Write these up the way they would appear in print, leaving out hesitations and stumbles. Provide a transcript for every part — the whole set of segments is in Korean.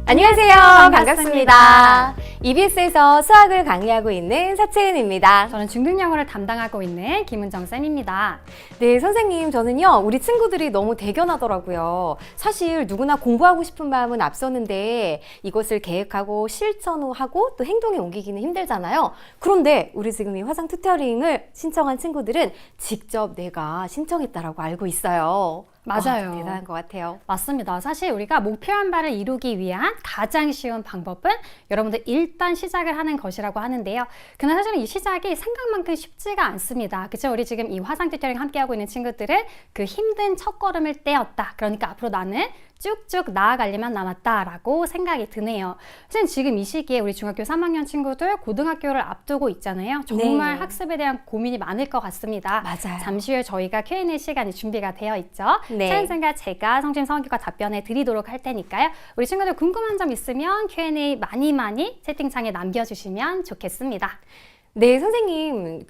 안녕하세요. 반갑습니다. EBS에서 수학을 강의하고 있는 사채은입니다. 저는 중등영어를 담당하고 있는 김은정 쌤입니다. 네, 선생님, 저는요, 우리 친구들이 너무 대견하더라고요. 사실 누구나 공부하고 싶은 마음은 앞섰는데 이것을 계획하고 실천하고 또 행동에 옮기기는 힘들잖아요. 그런데 우리 지금 이 화상 튜터링을 신청한 친구들은 직접 내가 신청했다라고 알고 있어요. 맞아요. 대단한 것 같아요. 맞습니다. 사실 우리가 목표한 바를 이루기 위한 가장 쉬운 방법은 여러분들 일단 시작을 하는 것이라고 하는데요. 그러나 사실은 이 시작이 생각만큼 쉽지가 않습니다. 그쵸? 우리 지금 이 화상 튜터링 함께하고 있는 친구들은 그 힘든 첫걸음을 떼었다. 그러니까 앞으로 나는 쭉쭉 나아갈 일만 남았다라고 생각이 드네요. 사실 지금 이 시기에 우리 중학교 3학년 친구들 고등학교를 앞두고 있잖아요. 정말 네. 학습에 대한 고민이 많을 것 같습니다. 맞아요. 잠시 후에 저희가 Q&A 시간이 준비가 되어 있죠. 네. 차은쌤과 제가 성심성의교과 답변해 드리도록 할 테니까요. 우리 친구들 궁금한 점 있으면 Q&A 많이 채팅창에 남겨주시면 좋겠습니다. 네, 선생님,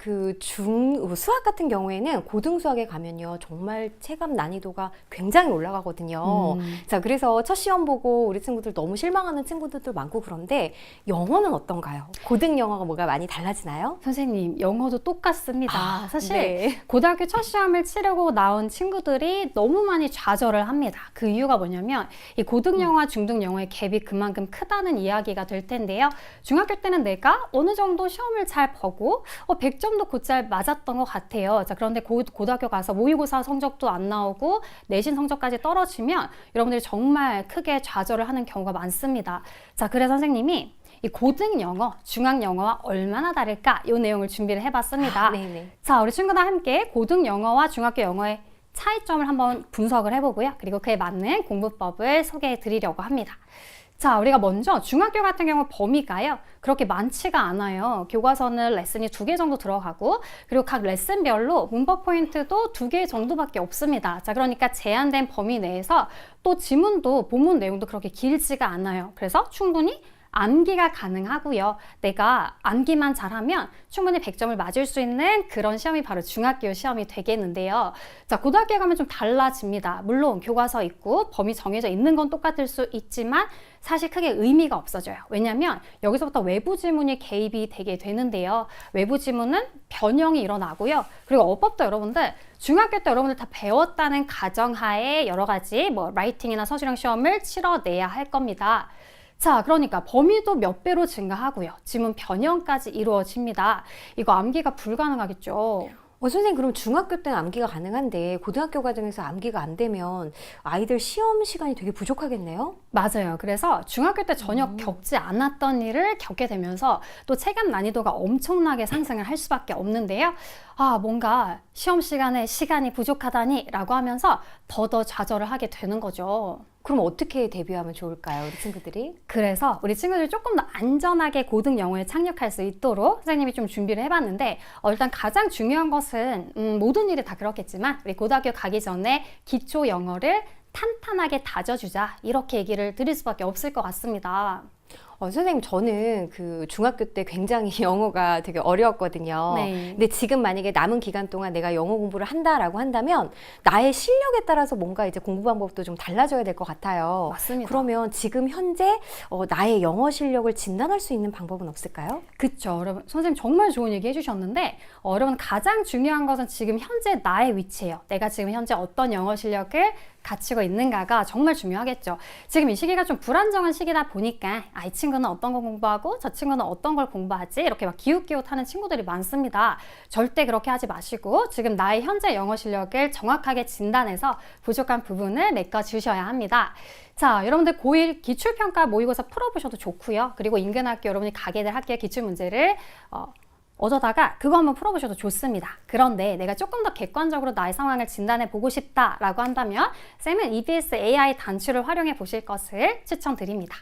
수학 같은 경우에는 고등수학에 가면요, 정말 체감 난이도가 굉장히 올라가거든요. 자, 그래서 첫 시험 보고 우리 친구들 너무 실망하는 친구들도 많고 그런데 영어는 어떤가요? 고등 영어가 뭐가 많이 달라지나요? 선생님, 영어도 똑같습니다. 사실 네. 고등학교 첫 시험을 치르고 나온 친구들이 너무 많이 좌절을 합니다. 그 이유가 뭐냐면 이 고등 영어와 중등 영어의 갭이 그만큼 크다는 이야기가 될 텐데요. 중학교 때는 내가 어느 정도 시험을 잘 보고 100점도 곧잘 맞았던 것 같아요. 자, 그런데 고등학교 가서 모의고사 성적도 안 나오고 내신 성적까지 떨어지면 여러분들이 정말 크게 좌절을 하는 경우가 많습니다. 자, 그래서 선생님이 이 고등 영어, 중학 영어와 얼마나 다를까? 이 내용을 준비를 해봤습니다. 네네. 자, 우리 친구들 함께 고등 영어와 중학교 영어의 차이점을 한번 분석을 해보고요. 그리고 그에 맞는 공부법을 소개해 드리려고 합니다. 자, 우리가 먼저 중학교 같은 경우 범위가요, 그렇게 많지가 않아요. 교과서는 레슨이 2개 정도 들어가고, 그리고 각 레슨별로 문법 포인트도 2개 정도밖에 없습니다. 자, 그러니까 제한된 범위 내에서 또 지문도 본문 내용도 그렇게 길지가 않아요. 그래서 충분히 암기가 가능하고요. 내가 암기만 잘하면 충분히 100점을 맞을 수 있는 그런 시험이 바로 중학교 시험이 되겠는데요. 자, 고등학교에 가면 좀 달라집니다. 물론 교과서 있고 범위 정해져 있는 건 똑같을 수 있지만 사실 크게 의미가 없어져요. 왜냐하면 여기서부터 외부 지문이 개입이 되게 되는데요. 외부 지문은 변형이 일어나고요. 그리고 어법도 여러분들 중학교 때 여러분들 다 배웠다는 가정하에 여러 가지 라이팅이나 서술형 시험을 치러내야 할 겁니다. 자, 그러니까 범위도 몇 배로 증가하고요. 지문 변형까지 이루어집니다. 이거 암기가 불가능하겠죠. 선생님, 그럼 중학교 때는 암기가 가능한데 고등학교 과정에서 암기가 안 되면 아이들 시험 시간이 되게 부족하겠네요? 맞아요. 그래서 중학교 때 전혀 겪지 않았던 일을 겪게 되면서 또 체감 난이도가 엄청나게 상승을 할 수밖에 없는데요. 뭔가 시험 시간에 시간이 부족하다니 라고 하면서 더 좌절을 하게 되는 거죠. 그럼 어떻게 대비하면 좋을까요, 우리 친구들이? 그래서 우리 친구들이 조금 더 안전하게 고등 영어에 착륙할 수 있도록 선생님이 좀 준비를 해봤는데, 일단 가장 중요한 것은 모든 일이 다 그렇겠지만 우리 고등학교 가기 전에 기초 영어를 탄탄하게 다져주자, 이렇게 얘기를 드릴 수밖에 없을 것 같습니다. 선생님, 저는 중학교 때 굉장히 영어가 되게 어려웠거든요. 네. 근데 지금 만약에 남은 기간 동안 내가 영어 공부를 한다라고 한다면 나의 실력에 따라서 뭔가 이제 공부 방법도 좀 달라져야 될 것 같아요. 맞습니다. 그러면 지금 현재 나의 영어 실력을 진단할 수 있는 방법은 없을까요? 그쵸. 여러분, 선생님 정말 좋은 얘기 해주셨는데, 여러분 가장 중요한 것은 지금 현재 나의 위치예요. 내가 지금 현재 어떤 영어 실력을 갖추고 있는가가 정말 중요하겠죠. 지금 이 시기가 좀 불안정한 시기다 보니까 이 친구는 어떤 걸 공부하고 저 친구는 어떤 걸 공부하지, 이렇게 막 기웃기웃하는 친구들이 많습니다. 절대 그렇게 하지 마시고 지금 나의 현재 영어 실력을 정확하게 진단해서 부족한 부분을 메꿔주셔야 합니다. 자, 여러분들 고1 기출평가 모의고사 풀어보셔도 좋고요. 그리고 인근 학교 여러분이 가게 될 학교의 기출문제를 얻어다가 그거 한번 풀어보셔도 좋습니다. 그런데 내가 조금 더 객관적으로 나의 상황을 진단해 보고 싶다라고 한다면 쌤은 EBS AI 단추를 활용해 보실 것을 추천드립니다.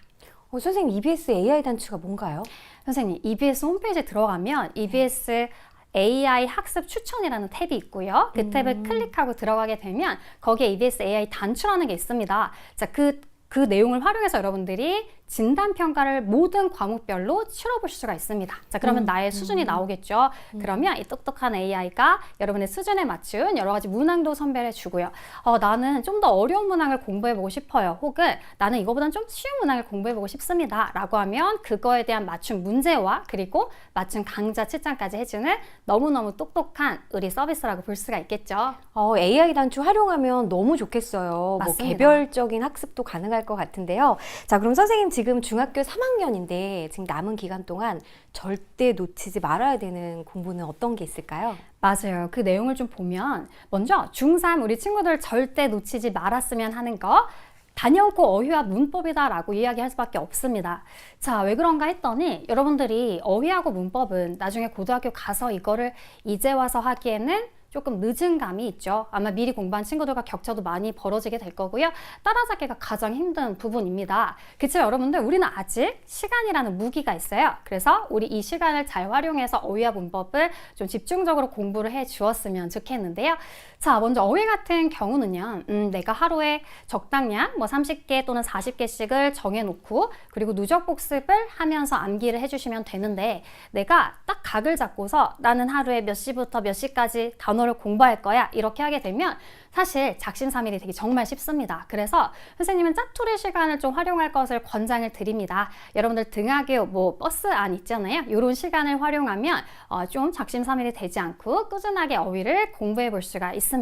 선생님, EBS AI 단추가 뭔가요? 선생님, EBS 홈페이지에 들어가면 EBS AI 학습 추천이라는 탭이 있고요. 그 탭을 클릭하고 들어가게 되면 거기에 EBS AI 단추라는 게 있습니다. 자, 그 그 내용을 활용해서 여러분들이 진단평가를 모든 과목별로 치러볼 수가 있습니다. 자, 그러면 나의 수준이 나오겠죠. 그러면 이 똑똑한 AI가 여러분의 수준에 맞춘 여러 가지 문항도 선별해 주고요. 나는 좀 더 어려운 문항을 공부해보고 싶어요. 혹은 나는 이거보다는 좀 쉬운 문항을 공부해보고 싶습니다. 라고 하면 그거에 대한 맞춤 문제와 그리고 맞춤 강좌 채점까지 해주는 너무너무 똑똑한 우리 서비스라고 볼 수가 있겠죠. AI 단추 활용하면 너무 좋겠어요. 맞습니다. 뭐 개별적인 학습도 가능할 것 같은데요. 자, 그럼 선생님 지금 중학교 3학년인데 지금 남은 기간 동안 절대 놓치지 말아야 되는 공부는 어떤 게 있을까요? 맞아요. 그 내용을 좀 보면 먼저 중3 우리 친구들 절대 놓치지 말았으면 하는 거 단연코 어휘와 문법이다 라고 이야기할 수밖에 없습니다. 자, 왜 그런가 했더니 여러분들이 어휘하고 문법은 나중에 고등학교 가서 이거를 이제 와서 하기에는 조금 늦은 감이 있죠. 아마 미리 공부한 친구들과 격차도 많이 벌어지게 될 거고요. 따라잡기가 가장 힘든 부분입니다. 그치만 여러분들 우리는 아직 시간이라는 무기가 있어요. 그래서 우리 이 시간을 잘 활용해서 어휘와 문법을 좀 집중적으로 공부를 해 주었으면 좋겠는데요. 자, 먼저 어휘 같은 경우는요. 내가 하루에 적당량 30개 또는 40개씩을 정해놓고 그리고 누적 복습을 하면서 암기를 해주시면 되는데 내가 딱 각을 잡고서 나는 하루에 몇 시부터 몇 시까지 단어를 공부할 거야 이렇게 하게 되면 사실 작심삼일이 되기 정말 쉽습니다. 그래서 선생님은 짜투리 시간을 좀 활용할 것을 권장을 드립니다. 여러분들 등하교 버스 안 있잖아요. 이런 시간을 활용하면 좀 작심삼일이 되지 않고 꾸준하게 어휘를 공부해 볼 수가 있습니다.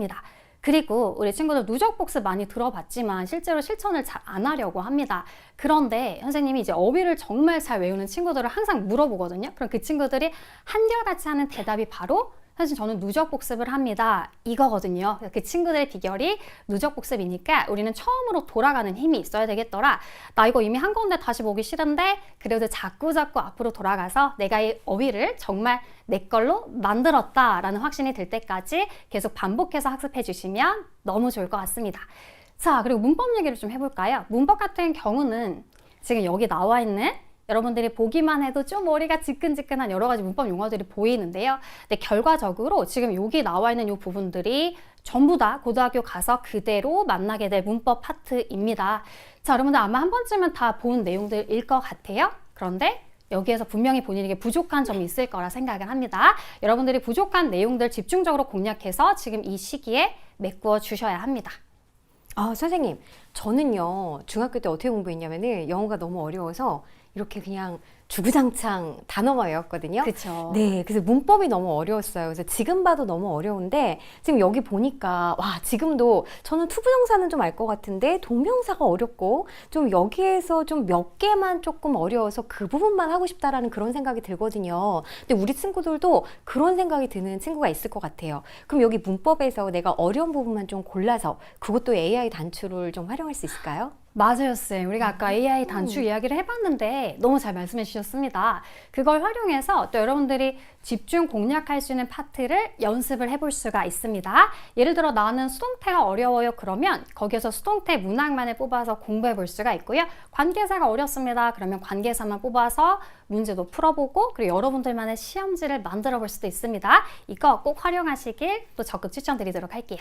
그리고 우리 친구들 누적 복습 많이 들어봤지만 실제로 실천을 잘 안 하려고 합니다. 그런데 선생님이 이제 어휘를 정말 잘 외우는 친구들을 항상 물어보거든요. 그럼 그 친구들이 한결같이 하는 대답이 바로 사실 저는 누적 복습을 합니다. 이거거든요. 그 친구들의 비결이 누적 복습이니까 우리는 처음으로 돌아가는 힘이 있어야 되겠더라. 나 이거 이미 한 건데 다시 보기 싫은데 그래도 자꾸 앞으로 돌아가서 내가 이 어휘를 정말 내 걸로 만들었다라는 확신이 들 때까지 계속 반복해서 학습해 주시면 너무 좋을 것 같습니다. 자, 그리고 문법 얘기를 좀 해볼까요? 문법 같은 경우는 지금 여기 나와 있는 여러분들이 보기만 해도 좀 머리가 지끈지끈한 여러 가지 문법 용어들이 보이는데요. 근데 결과적으로 지금 여기 나와 있는 이 부분들이 전부 다 고등학교 가서 그대로 만나게 될 문법 파트입니다. 자, 여러분들 아마 한 번쯤은 다 본 내용들일 것 같아요. 그런데 여기에서 분명히 본인에게 부족한 점이 있을 거라 생각을 합니다. 여러분들이 부족한 내용들 집중적으로 공략해서 지금 이 시기에 메꾸어 주셔야 합니다. 선생님, 저는요, 중학교 때 어떻게 공부했냐면은 영어가 너무 어려워서 이렇게 그냥 주구장창 단어만 외웠거든요. 그렇죠. 네, 그래서 문법이 너무 어려웠어요. 그래서 지금 봐도 너무 어려운데 지금 여기 보니까 와, 지금도 저는 투부정사는 좀 알 것 같은데 동명사가 어렵고 좀 여기에서 좀 몇 개만 조금 어려워서 그 부분만 하고 싶다라는 그런 생각이 들거든요. 근데 우리 친구들도 그런 생각이 드는 친구가 있을 것 같아요. 그럼 여기 문법에서 내가 어려운 부분만 좀 골라서 그것도 AI 단추를 좀 활용할 수 있을까요? 맞아요, 쌤. 우리가 아까 AI 단추 이야기를 해봤는데 너무 잘 말씀해 주셨습니다. 그걸 활용해서 또 여러분들이 집중 공략할 수 있는 파트를 연습을 해볼 수가 있습니다. 예를 들어 나는 수동태가 어려워요. 그러면 거기에서 수동태 문항만을 뽑아서 공부해 볼 수가 있고요. 관계사가 어렵습니다. 그러면 관계사만 뽑아서 문제도 풀어보고 그리고 여러분들만의 시험지를 만들어 볼 수도 있습니다. 이거 꼭 활용하시길 또 적극 추천드리도록 할게요.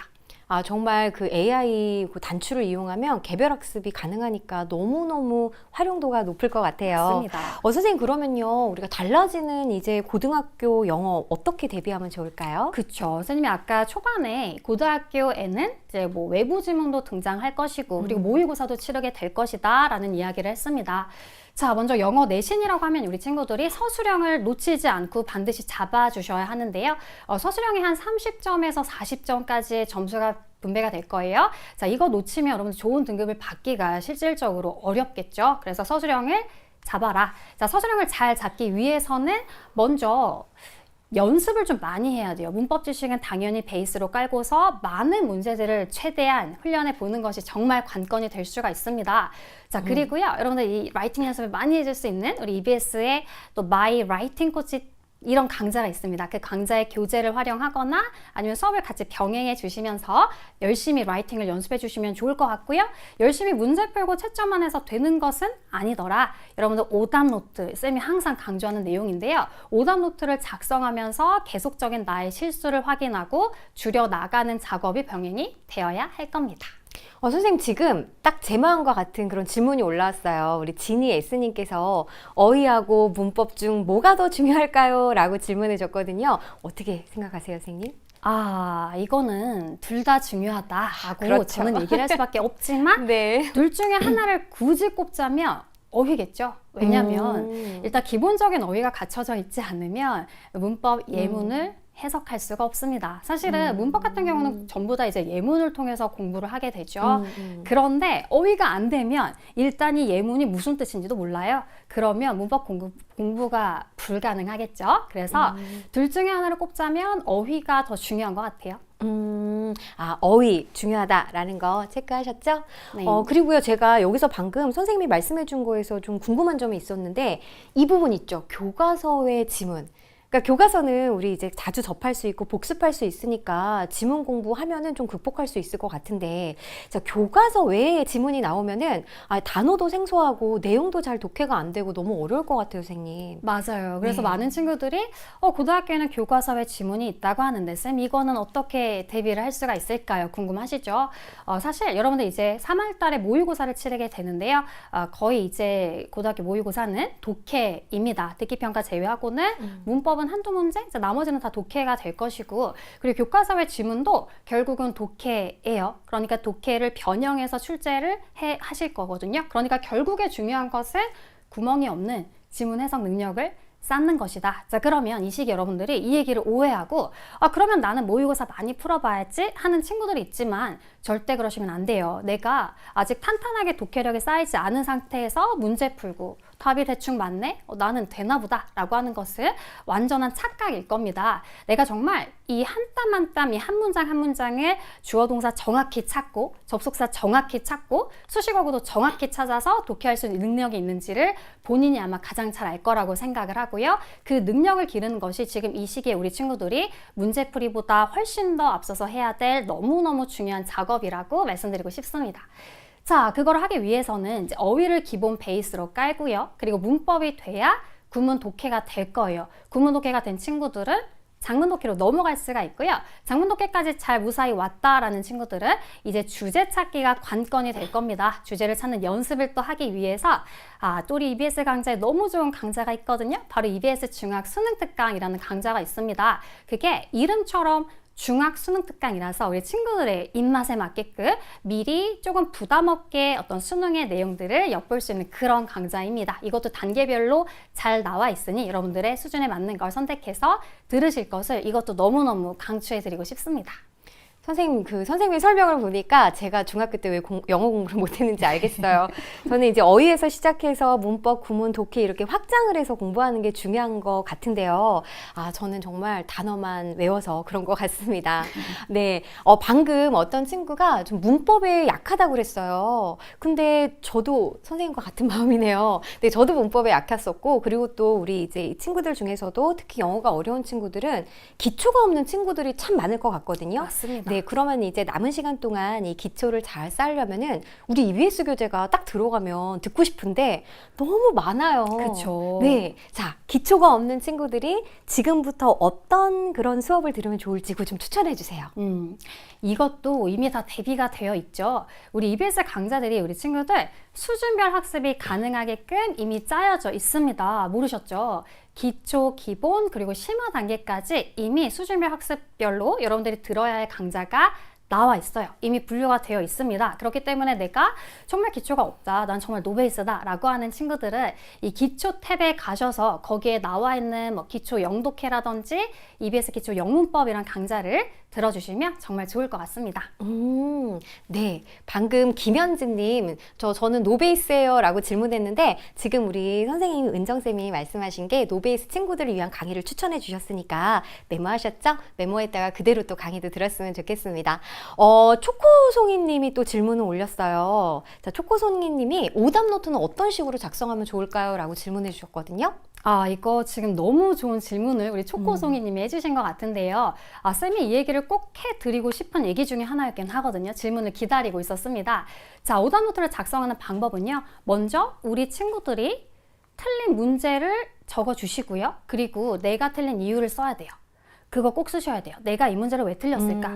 정말 그 AI 그 단추를 이용하면 개별 학습이 가능하니까 너무너무 활용도가 높을 것 같아요. 맞습니다. 선생님, 그러면요, 우리가 달라지는 이제 고등학교 영어 어떻게 대비하면 좋을까요? 그쵸. 선생님이 아까 초반에 고등학교에는 이제 외부 지문도 등장할 것이고 그리고 모의고사도 치르게 될 것이다 라는 이야기를 했습니다. 자, 먼저 영어 내신이라고 하면 우리 친구들이 서술형을 놓치지 않고 반드시 잡아주셔야 하는데요. 서술형이 한 30점에서 40점까지의 점수가 분배가 될 거예요. 자, 이거 놓치면 여러분들 좋은 등급을 받기가 실질적으로 어렵겠죠. 그래서 서술형을 잡아라. 자, 서술형을 잘 잡기 위해서는 먼저 연습을 좀 많이 해야 돼요. 문법 지식은 당연히 베이스로 깔고서 많은 문제들을 최대한 훈련해 보는 것이 정말 관건이 될 수가 있습니다. 자, 그리고요, 여러분들 이 라이팅 연습을 많이 해줄 수 있는 우리 EBS의 또 마이 라이팅 코치 이런 강좌가 있습니다. 그 강좌의 교재를 활용하거나 아니면 수업을 같이 병행해 주시면서 열심히 라이팅을 연습해 주시면 좋을 것 같고요. 열심히 문제 풀고 채점만 해서 되는 것은 아니더라. 여러분들 오답 노트, 쌤이 항상 강조하는 내용인데요. 오답 노트를 작성하면서 계속적인 나의 실수를 확인하고 줄여나가는 작업이 병행이 되어야 할 겁니다. 선생님 지금 딱 제 마음과 같은 그런 질문이 올라왔어요. 우리 지니 S님께서 어휘하고 문법 중 뭐가 더 중요할까요? 라고 질문해 줬거든요. 어떻게 생각하세요, 선생님? 이거는 둘 다 중요하다라고 그렇죠. 저는 얘기를 할 수밖에 없지만 네. 둘 중에 하나를 굳이 꼽자면 어휘겠죠. 왜냐하면 일단 기본적인 어휘가 갖춰져 있지 않으면 문법 예문을 해석할 수가 없습니다. 사실은 문법 같은 경우는 전부 다 이제 예문을 통해서 공부를 하게 되죠. 그런데 어휘가 안 되면 일단 이 예문이 무슨 뜻인지도 몰라요. 그러면 문법 공부가 불가능하겠죠. 그래서 둘 중에 하나를 꼽자면 어휘가 더 중요한 것 같아요. 어휘 중요하다라는 거 체크하셨죠? 네. 그리고요, 제가 여기서 방금 선생님이 말씀해 준 거에서 좀 궁금한 점이 있었는데, 이 부분 있죠. 교과서의 지문. 그러니까 교과서는 우리 이제 자주 접할 수 있고 복습할 수 있으니까 지문 공부하면은 좀 극복할 수 있을 것 같은데, 자, 교과서 외에 지문이 나오면은 단어도 생소하고 내용도 잘 독해가 안 되고 너무 어려울 것 같아요, 선생님. 맞아요. 그래서 네. 많은 친구들이 고등학교에는 교과서에 지문이 있다고 하는데 쌤 이거는 어떻게 대비를 할 수가 있을까요? 궁금하시죠? 사실 여러분들 이제 3월 달에 모의고사를 치르게 되는데요. 거의 이제 고등학교 모의고사는 독해입니다. 듣기평가 제외하고는 문법은 한두 문제, 나머지는 다 독해가 될 것이고, 그리고 교과서의 지문도 결국은 독해예요. 그러니까 독해를 변형해서 출제를 하실 거거든요. 그러니까 결국에 중요한 것은 구멍이 없는 지문 해석 능력을 쌓는 것이다. 자, 그러면 이 시기 여러분들이 이 얘기를 오해하고 그러면 나는 모의고사 많이 풀어봐야지 하는 친구들이 있지만 절대 그러시면 안 돼요. 내가 아직 탄탄하게 독해력이 쌓이지 않은 상태에서 문제 풀고 답이 대충 맞네? 나는 되나 보다 라고 하는 것은 완전한 착각일 겁니다. 내가 정말 이 한 땀 한 땀, 이 한 문장 한 문장을 주어 동사 정확히 찾고 접속사 정확히 찾고 수식어구도 정확히 찾아서 독해할 수 있는 능력이 있는지를 본인이 아마 가장 잘 알 거라고 생각을 하고요. 그 능력을 기르는 것이 지금 이 시기에 우리 친구들이 문제풀이보다 훨씬 더 앞서서 해야 될 너무너무 중요한 작업이라고 말씀드리고 싶습니다. 자, 그걸 하기 위해서는 이제 어휘를 기본 베이스로 깔고요. 그리고 문법이 돼야 구문 독해가 될 거예요. 구문 독해가 된 친구들은 장문 독해로 넘어갈 수가 있고요. 장문 독해까지 잘 무사히 왔다라는 친구들은 이제 주제 찾기가 관건이 될 겁니다. 주제를 찾는 연습을 또 하기 위해서 또 우리 EBS 강좌에 너무 좋은 강좌가 있거든요. 바로 EBS 중학 수능 특강이라는 강좌가 있습니다. 그게 이름처럼 중학 수능 특강이라서 우리 친구들의 입맛에 맞게끔 미리 조금 부담 없게 어떤 수능의 내용들을 엿볼 수 있는 그런 강좌입니다. 이것도 단계별로 잘 나와 있으니 여러분들의 수준에 맞는 걸 선택해서 들으실 것을 이것도 너무너무 강추해 드리고 싶습니다. 선생님, 선생님의 설명을 보니까 제가 중학교 때 왜 영어 공부를 못했는지 알겠어요. 저는 이제 어휘에서 시작해서 문법, 구문, 독해 이렇게 확장을 해서 공부하는 게 중요한 것 같은데요. 저는 정말 단어만 외워서 그런 것 같습니다. 네. 방금 어떤 친구가 좀 문법에 약하다고 그랬어요. 근데 저도 선생님과 같은 마음이네요. 네, 저도 문법에 약했었고, 그리고 또 우리 이제 이 친구들 중에서도 특히 영어가 어려운 친구들은 기초가 없는 친구들이 참 많을 것 같거든요. 맞습니다. 네, 그러면 이제 남은 시간 동안 이 기초를 잘 쌓으려면은 우리 EBS 교재가 딱 들어가면 듣고 싶은데 너무 많아요. 그쵸. 네. 자, 기초가 없는 친구들이 지금부터 어떤 그런 수업을 들으면 좋을지 그거 좀 추천해 주세요. 이것도 이미 다 대비가 되어 있죠. 우리 EBS 강좌들이 우리 친구들 수준별 학습이 가능하게끔 이미 짜여져 있습니다. 모르셨죠? 기초, 기본, 그리고 심화 단계까지 이미 수준별 학습별로 여러분들이 들어야 할 강좌가 나와 있어요. 이미 분류가 되어 있습니다. 그렇기 때문에 내가 정말 기초가 없다, 난 정말 노베이스다 라고 하는 친구들은 이 기초 탭에 가셔서 거기에 나와 있는 기초 영독해라든지 EBS 기초 영문법이란 강좌를 들어주시면 정말 좋을 것 같습니다. 네. 방금 김현진님, 저는 노베이스예요 라고 질문했는데 지금 우리 선생님 은정쌤이 말씀하신 게 노베이스 친구들을 위한 강의를 추천해 주셨으니까 메모하셨죠? 메모했다가 그대로 또 강의도 들었으면 좋겠습니다. 초코송이님이 또 질문을 올렸어요. 자, 초코송이님이 오답 노트는 어떤 식으로 작성하면 좋을까요? 라고 질문해 주셨거든요. 이거 지금 너무 좋은 질문을 우리 초코송이님이 해주신 것 같은데요. 쌤이 이 얘기를 꼭 해드리고 싶은 얘기 중에 하나였긴 하거든요. 질문을 기다리고 있었습니다. 자, 오답노트를 작성하는 방법은요. 먼저 우리 친구들이 틀린 문제를 적어주시고요. 그리고 내가 틀린 이유를 써야 돼요. 그거 꼭 쓰셔야 돼요. 내가 이 문제를 왜 틀렸을까?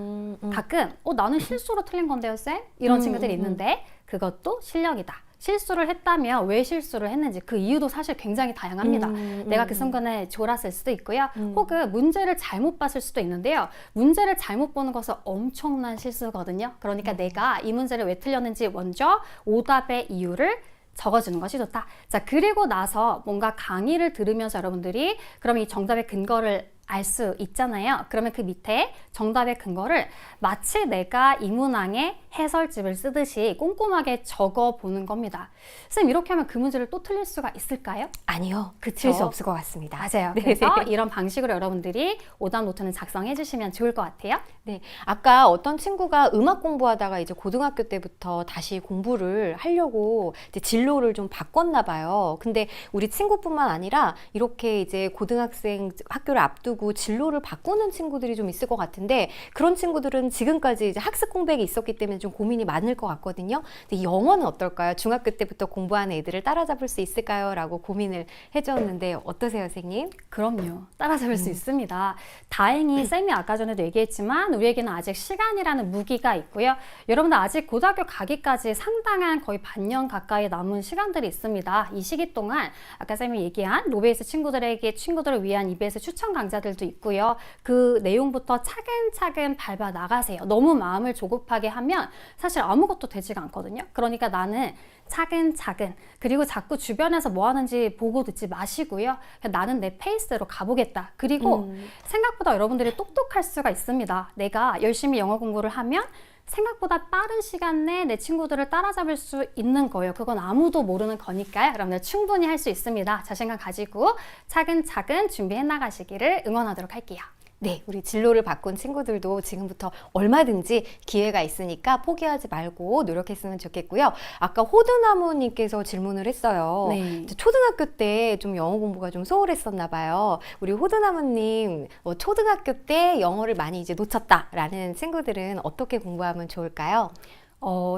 가끔 나는 실수로 틀린 건데요, 쌤? 이런 친구들이 있는데 그것도 실력이다. 실수를 했다면 왜 실수를 했는지 그 이유도 사실 굉장히 다양합니다. 내가 그 순간에 졸았을 수도 있고요. 혹은 문제를 잘못 봤을 수도 있는데요. 문제를 잘못 보는 것은 엄청난 실수거든요. 그러니까 내가 이 문제를 왜 틀렸는지 먼저 오답의 이유를 적어주는 것이 좋다. 자, 그리고 나서 뭔가 강의를 들으면서 여러분들이 그럼 이 정답의 근거를 알 수 있잖아요. 그러면 그 밑에 정답의 근거를 마치 내가 이 문항의 해설집을 쓰듯이 꼼꼼하게 적어보는 겁니다. 쌤, 이렇게 하면 그 문제를 또 틀릴 수가 있을까요? 아니요. 그쵸? 틀릴 수 없을 것 같습니다. 맞아요. 네. 그래서 이런 방식으로 여러분들이 오답 노트는 작성해 주시면 좋을 것 같아요. 네, 아까 어떤 친구가 음악 공부하다가 이제 고등학교 때부터 다시 공부를 하려고 이제 진로를 좀 바꿨나 봐요. 근데 우리 친구뿐만 아니라 이렇게 이제 고등학생 학교를 앞두고 진로를 바꾸는 친구들이 좀 있을 것 같은데 그런 친구들은 지금까지 이제 학습 공백이 있었기 때문에 좀 고민이 많을 것 같거든요. 근데 영어는 어떨까요? 중학교 때부터 공부하는 애들을 따라잡을 수 있을까요? 라고 고민을 해줬는데 어떠세요, 선생님? 그럼요. 따라잡을 수 있습니다. 다행히 쌤이 아까 전에도 얘기했지만 우리에게는 아직 시간이라는 무기가 있고요. 여러분들 아직 고등학교 가기까지 상당한 거의 반년 가까이 남은 시간들이 있습니다. 이 시기 동안 아까 쌤이 얘기한 로베이스 친구들을 위한 EBS 추천 강좌들도 있고요. 그 내용부터 차근차근 밟아 나가세요. 너무 마음을 조급하게 하면 사실 아무것도 되지가 않거든요. 그러니까 나는 차근차근 그리고 자꾸 주변에서 뭐 하는지 보고 듣지 마시고요. 그냥 나는 내 페이스로 가보겠다. 그리고 생각보다 여러분들이 똑똑할 수가 있습니다. 내가 열심히 영어 공부를 하면 생각보다 빠른 시간 내에 내 친구들을 따라잡을 수 있는 거예요. 그건 아무도 모르는 거니까요. 여러분들 충분히 할 수 있습니다. 자신감 가지고 차근차근 준비해 나가시기를 응원하도록 할게요. 네, 우리 진로를 바꾼 친구들도 지금부터 얼마든지 기회가 있으니까 포기하지 말고 노력했으면 좋겠고요. 아까 호두나무님께서 질문을 했어요. 네. 초등학교 때 좀 영어 공부가 좀 소홀했었나 봐요. 우리 호두나무님, 초등학교 때 영어를 많이 이제 놓쳤다라는 친구들은 어떻게 공부하면 좋을까요?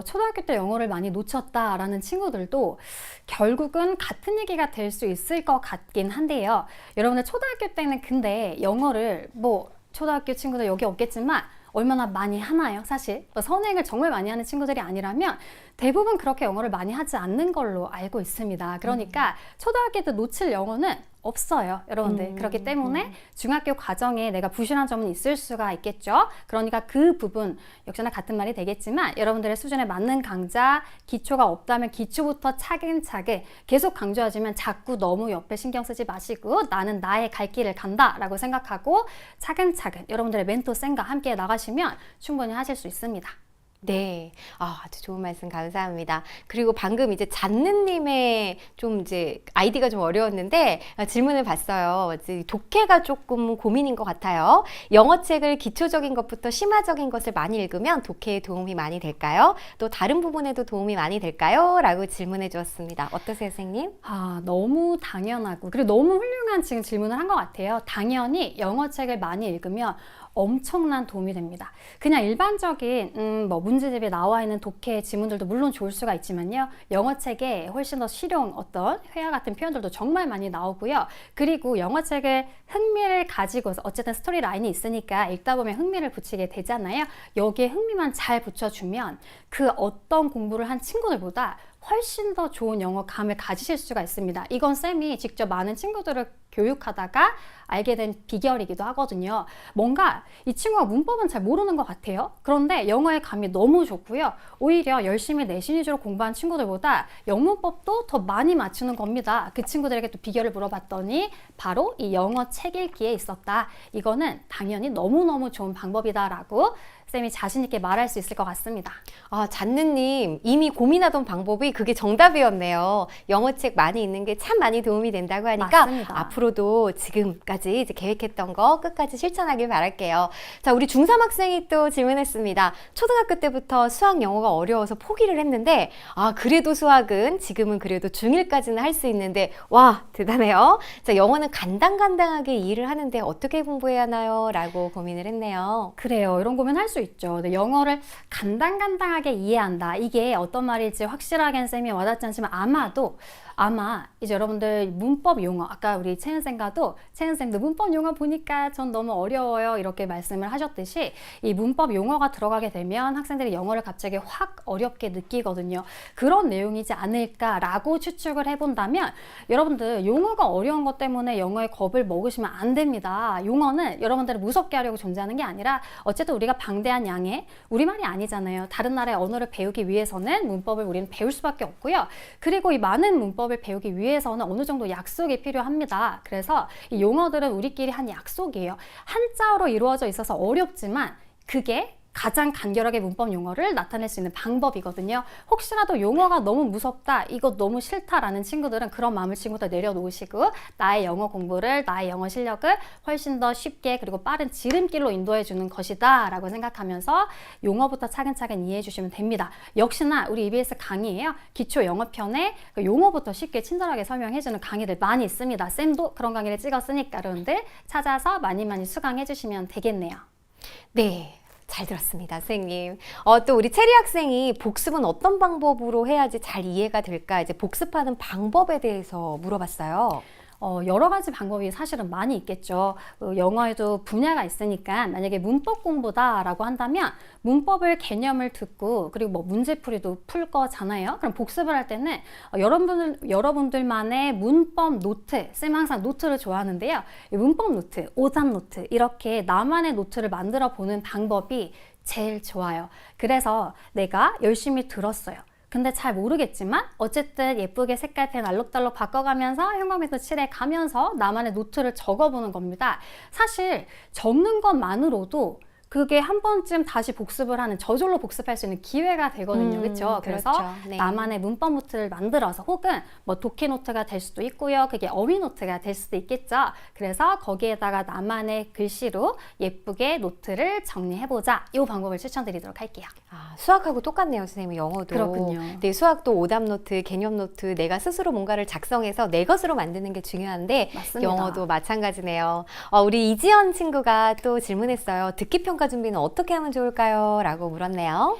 초등학교 때 영어를 많이 놓쳤다라는 친구들도 결국은 같은 얘기가 될 수 있을 것 같긴 한데요. 여러분들 초등학교 때는 근데 영어를 초등학교 친구들 여기 없겠지만 얼마나 많이 하나요? 사실 선행을 정말 많이 하는 친구들이 아니라면 대부분 그렇게 영어를 많이 하지 않는 걸로 알고 있습니다. 그러니까 초등학교 때 놓칠 영어는 없어요, 여러분들. 그렇기 때문에 중학교 과정에 내가 부실한 점은 있을 수가 있겠죠. 그러니까 그 부분 역시나 같은 말이 되겠지만 여러분들의 수준에 맞는 강좌, 기초가 없다면 기초부터 차근차근 계속 강조하지만 자꾸 너무 옆에 신경 쓰지 마시고 나는 나의 갈 길을 간다라고 생각하고 차근차근 여러분들의 멘토 쌤과 함께 나가시면 충분히 하실 수 있습니다. 네, 아주 좋은 말씀 감사합니다. 그리고 방금 이제 잔느님의 좀 이제 아이디가 좀 어려웠는데 질문을 봤어요. 이제 독해가 조금 고민인 것 같아요. 영어책을 기초적인 것부터 심화적인 것을 많이 읽으면 독해에 도움이 많이 될까요? 또 다른 부분에도 도움이 많이 될까요? 라고 질문해 주었습니다. 어떠세요, 선생님? 너무 당연하고 그리고 너무 훌륭한 지금 질문을 한 것 같아요. 당연히 영어책을 많이 읽으면 엄청난 도움이 됩니다. 그냥 일반적인 문제집에 나와 있는 독해 지문들도 물론 좋을 수가 있지만요. 영어책에 훨씬 더 실용 어떤 회화 같은 표현들도 정말 많이 나오고요. 그리고 영어책을 흥미를 가지고서 어쨌든 스토리 라인이 있으니까 읽다 보면 흥미를 붙이게 되잖아요. 여기에 흥미만 잘 붙여주면 그 어떤 공부를 한 친구들보다 훨씬 더 좋은 영어감을 가지실 수가 있습니다. 이건 쌤이 직접 많은 친구들을 교육하다가 알게 된 비결이기도 하거든요. 뭔가 이 친구가 문법은 잘 모르는 것 같아요. 그런데 영어의 감이 너무 좋고요. 오히려 열심히 내신 위주로 공부한 친구들보다 영문법도 더 많이 맞추는 겁니다. 그 친구들에게 또 비결을 물어봤더니 바로 이 영어 책 읽기에 있었다. 이거는 당연히 너무너무 좋은 방법이다라고 쌤이 자신 있게 말할 수 있을 것 같습니다. 잔느님 이미 고민하던 방법이 그게 정답이었네요. 영어책 많이 읽는 게 참 많이 도움이 된다고 하니까 맞습니다. 앞으로도 지금까지 이제 계획했던 거 끝까지 실천하길 바랄게요. 자, 우리 중3 학생이 또 질문했습니다. 초등학교 때부터 수학 영어가 어려워서 포기를 했는데 그래도 수학은 지금은 그래도 중1까지는 할 수 있는데 와, 대단해요. 자, 영어는 간당간당하게 이해를 하는데 어떻게 공부해야 하나요? 라고 고민을 했네요. 그래요. 이런 고민 할 수 있죠. 근데 영어를 간당간당하게 이해한다. 이게 어떤 말일지 확실하게는 쌤이 와닿지 않지만 아마도 아마 이제 여러분들 문법 용어, 아까 우리 채은쌤도 문법 용어 보니까 전 너무 어려워요 이렇게 말씀을 하셨듯이 이 문법 용어가 들어가게 되면 학생들이 영어를 갑자기 확 어렵게 느끼거든요. 그런 내용이지 않을까라고 추측을 해본다면 여러분들 용어가 어려운 것 때문에 영어에 겁을 먹으시면 안 됩니다. 용어는 여러분들을 무섭게 하려고 존재하는 게 아니라 어쨌든 우리가 방대한 양의 우리말이 아니잖아요. 다른 나라의 언어를 배우기 위해서는 문법을 우리는 배울 수밖에 없고요. 그리고 이 많은 문법을 배우기 위해서는 어느 정도 약속이 필요합니다. 그래서 이 용어들은 우리끼리 한 약속이에요. 한자어로 이루어져 있어서 어렵지만 그게 가장 간결하게 문법 용어를 나타낼 수 있는 방법이거든요. 혹시라도 용어가 너무 무섭다, 이거 너무 싫다라는 친구들은 그런 마음을 친구들 내려놓으시고 나의 영어 공부를, 나의 영어 실력을 훨씬 더 쉽게 그리고 빠른 지름길로 인도해 주는 것이다 라고 생각하면서 용어부터 차근차근 이해해 주시면 됩니다. 역시나 우리 EBS 강의에요. 기초 영어편에 그 용어부터 쉽게 친절하게 설명해 주는 강의들 많이 있습니다. 쌤도 그런 강의를 찍었으니까 여러분들 찾아서 많이 수강해 주시면 되겠네요. 네. 잘 들었습니다, 선생님. 또 우리 체리 학생이 복습은 어떤 방법으로 해야지 잘 이해가 될까? 이제 복습하는 방법에 대해서 물어봤어요. 여러 가지 방법이 사실은 많이 있겠죠. 영어에도 분야가 있으니까 만약에 문법 공부다라고 한다면 문법을 개념을 듣고 그리고 뭐 문제풀이도 풀 거잖아요. 그럼 복습을 할 때는 여러분들만의 문법 노트, 쌤 항상 노트를 좋아하는데요. 이 문법 노트, 오답 노트 이렇게 나만의 노트를 만들어 보는 방법이 제일 좋아요. 그래서 내가 열심히 들었어요. 근데 잘 모르겠지만 어쨌든 예쁘게 색깔펜 알록달록 바꿔가면서 형광펜으로 칠해가면서 나만의 노트를 적어보는 겁니다. 사실 적는 것만으로도 그게 한 번쯤 다시 복습을 하는, 저절로 복습할 수 있는 기회가 되거든요. 그렇죠? 그래서 네. 나만의 문법 노트를 만들어서 혹은 뭐 독해 노트가 될 수도 있고요. 그게 어휘 노트가 될 수도 있겠죠. 그래서 거기에다가 나만의 글씨로 예쁘게 노트를 정리해보자. 이 방법을 추천드리도록 할게요. 수학하고 똑같네요, 선생님. 영어도. 그렇군요. 네, 수학도 오답 노트, 개념 노트, 내가 스스로 뭔가를 작성해서 내 것으로 만드는 게 중요한데 맞습니다. 영어도 마찬가지네요. 우리 이지연 친구가 또 질문했어요. 듣기 평가 준비는 어떻게 하면 좋을까요? 라고 물었네요.